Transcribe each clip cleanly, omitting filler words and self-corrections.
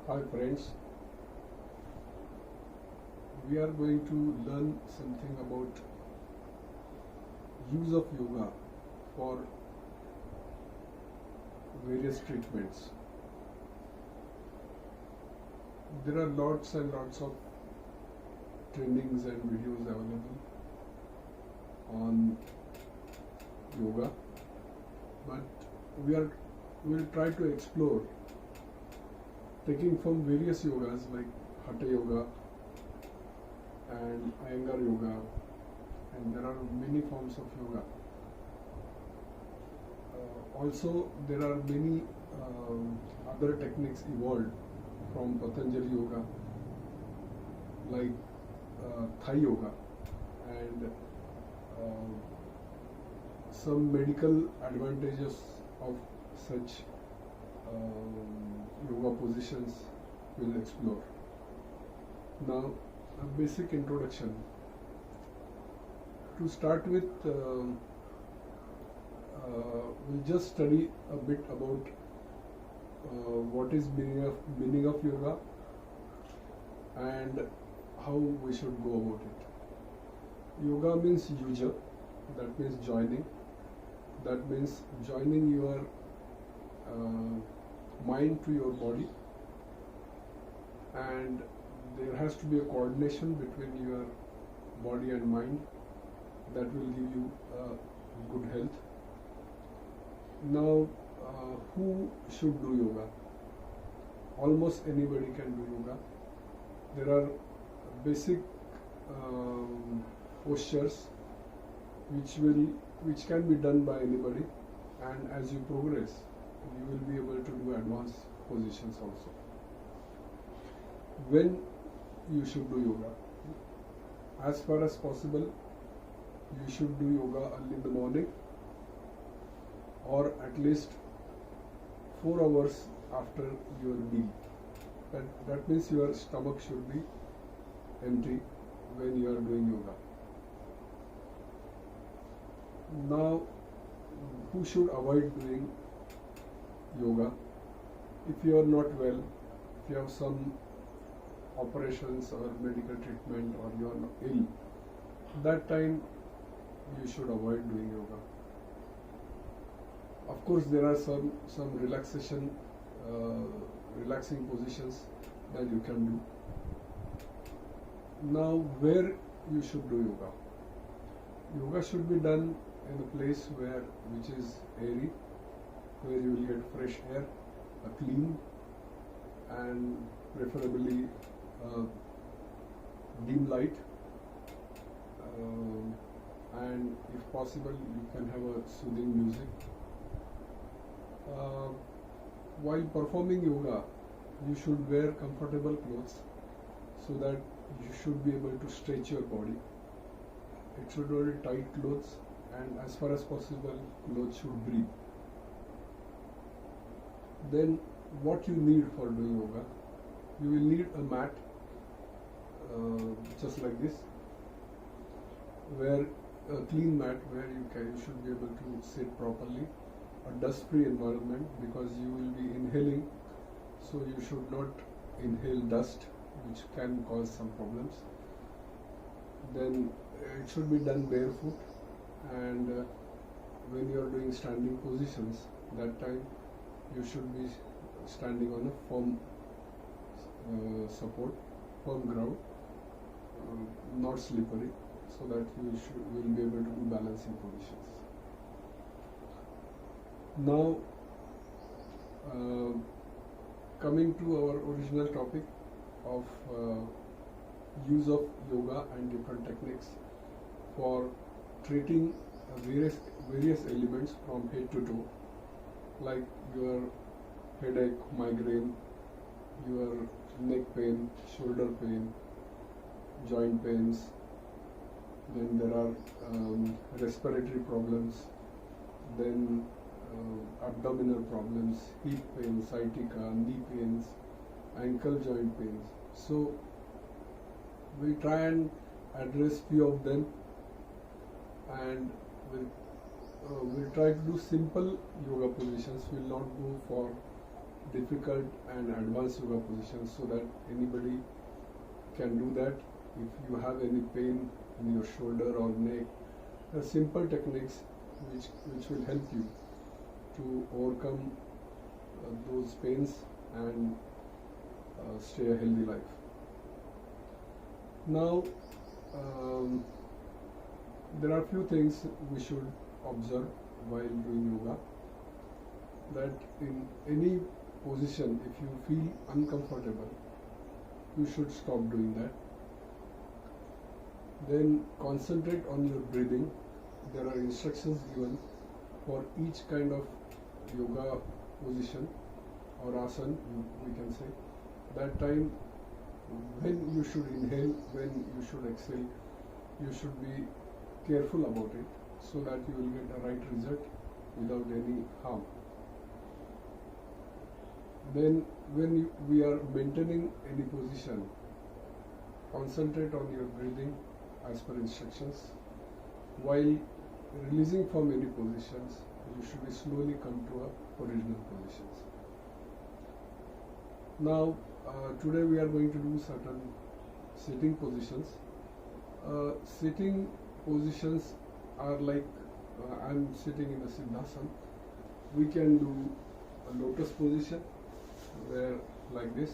Hi friends, we are going to learn something about use of yoga for various treatments. There are lots and lots of trainings and videos available on yoga, but we'll try to explore taking from various yogas like Hatha Yoga and Iyengar Yoga, and there are many forms of yoga. Also, there are many other techniques evolved from Patanjali Yoga, like Thai Yoga, and uh, some medical advantages of such yoga positions we'll explore. Now, a basic introduction. To start with, we'll just study a bit about what is meaning of yoga and how we should go about it. Yoga means yuja, that means joining. That means joining your mind to your body, and there has to be a coordination between your body and mind that will give you good health. Now, who should do yoga? Almost anybody can do yoga. There are basic postures which can be done by anybody, and as you progress, you will be able to do advanced positions also. When you should do yoga? As far as possible, you should do yoga early in the morning, or at least 4 hours after your meal. That means your stomach should be empty when you are doing yoga. Now, who should avoid doing yoga? If you are not well, if you have some operations or medical treatment, or you are ill, that time you should avoid doing yoga. Of course, there are some relaxing positions that you can do. Now, where you should do yoga? Yoga should be done in a place which is airy, where you will get fresh air, a clean, and preferably dim light, and if possible you can have a soothing music. While performing yoga, you should wear comfortable clothes so that you should be able to stretch your body. It should wear tight clothes, and as far as possible, clothes should breathe. Then, what you need for doing yoga? You will need a mat, just like this, where a clean mat where you should be able to sit properly. A dust-free environment, because you will be inhaling, so you should not inhale dust, which can cause some problems. Then it should be done barefoot, and when you are doing standing positions, that time you should be standing on a firm support, firm ground, not slippery, so that you will be able to do balancing positions. Now, coming to our original topic of use of yoga and different techniques for treating various elements from head to toe, like your headache, migraine, your neck pain, shoulder pain, joint pains. Then there are respiratory problems, then abdominal problems, hip pain, sciatica, knee pains, ankle joint pains. So we'll try and address few of them, and we'll try to do simple yoga positions. We'll not go for difficult and advanced yoga positions so that anybody can do that. If you have any pain in your shoulder or neck, there are simple techniques which will help you to overcome those pains and stay a healthy life. Now, there are few things we should observe while doing yoga. That in any position, if you feel uncomfortable, you should stop doing that. Then concentrate on your breathing. There are instructions given for each kind of yoga position or asana, we can say. That time, when you should inhale, when you should exhale, you should be careful about it so that you will get a right result without any harm. Then when we are maintaining any position, concentrate on your breathing as per instructions. While releasing from any positions, you should be slowly come to a original positions. Now, today we are going to do certain sitting positions. Sitting positions are like, I am sitting in a Siddhasana. We can do a lotus position where like this.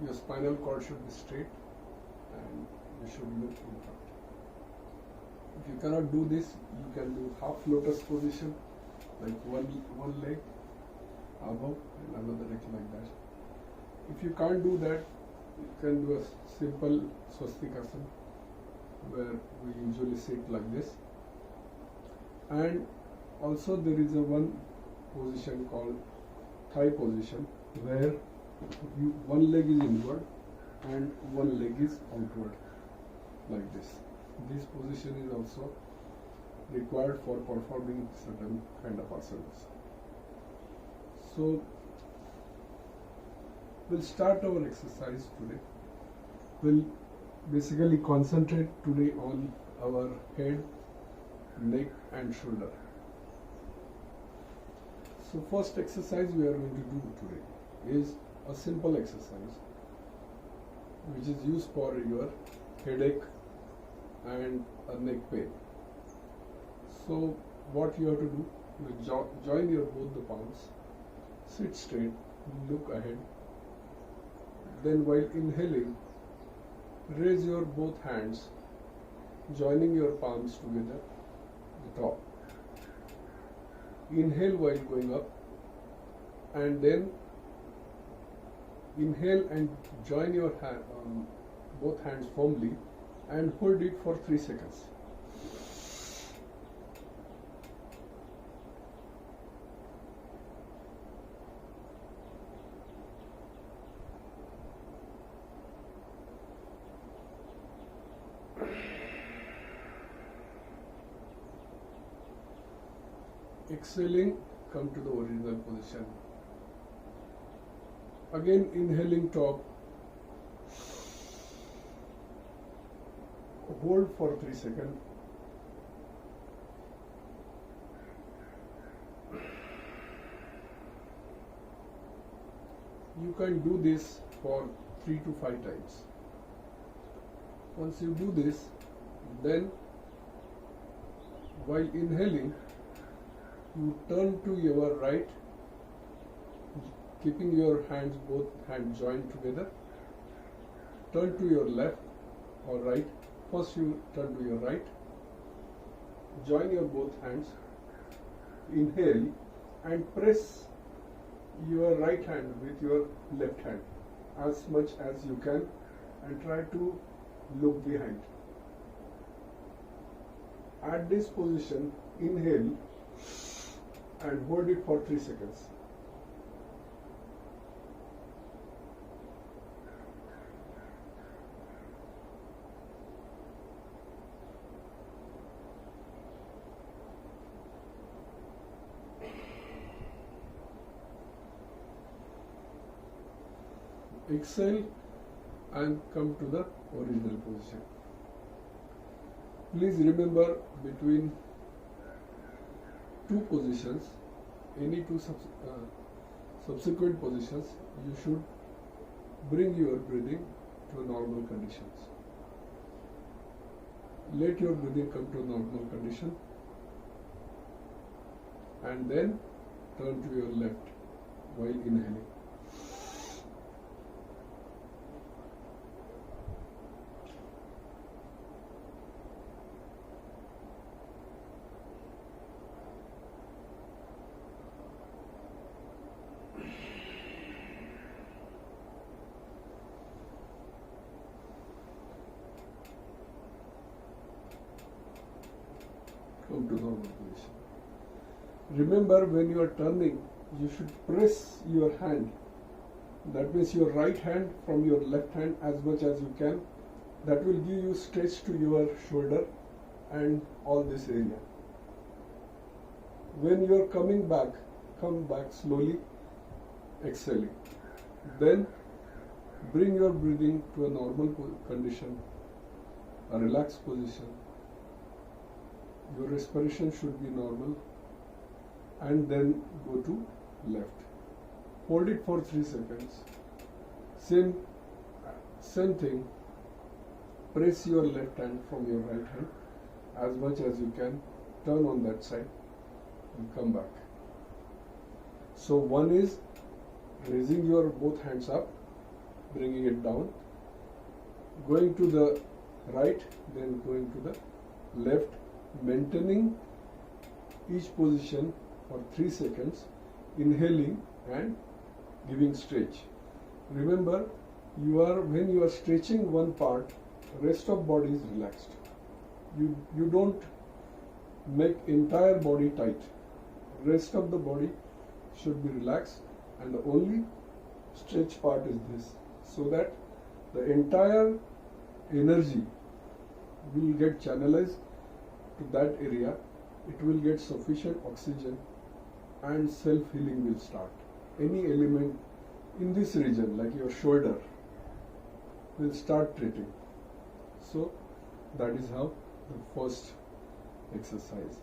Your spinal cord should be straight and you should look in front. If you cannot do this, you can do half lotus position, like one leg above and another leg like that. If you can't do that, you can do a simple swastikasana where we usually sit like this. And also there is a one position called thigh position where one leg is inward and one leg is outward like this. This position is also required for performing certain kind of asanas. So we'll start our exercise today. We'll basically concentrate today on our head, neck and shoulder. So first exercise we are going to do today is a simple exercise which is used for your headache and a neck pain. So what you have to do, you join your both the palms, sit straight, look ahead. Then while inhaling, raise your both hands, joining your palms together, the top. Inhale while going up, and then inhale and join your both hands firmly and hold it for 3 seconds. Exhaling, come to the original position. Again inhaling top, hold for 3 seconds. You can do this for 3 to 5 times. Once you do this, then while inhaling, you turn to your right, keeping your hands, both hands joined together. Turn to your left or right. First you turn to your right. Join your both hands. Inhale and press your right hand with your left hand as much as you can and try to look behind. At this position, inhale and hold it for 3 seconds. Exhale and come to the original position. Please remember, between two positions, any two subsequent positions, you should bring your breathing to normal conditions. Let your breathing come to normal condition and then turn to your left while inhaling. Come to normal position. Remember, when you are turning, you should press your hand. That means your right hand from your left hand as much as you can. That will give you stretch to your shoulder and all this area. When you are coming back, come back slowly, exhaling. Then bring your breathing to a normal condition, a relaxed position. Your respiration should be normal, and then go to left. Hold it for 3 seconds. Same thing. Press your left hand from your right hand as much as you can. Turn on that side and come back. So one is raising your both hands up, bringing it down, going to the right, then going to the left, maintaining each position for 3 seconds, inhaling and giving stretch. Remember, when you are stretching one part, rest of body is relaxed. You don't make entire body tight. Rest of the body should be relaxed, and the only stretch part is this, so that the entire energy will get channelized to that area. It will get sufficient oxygen and self-healing will start. Any element in this region, like your shoulder, will start treating. So that is how the first exercise.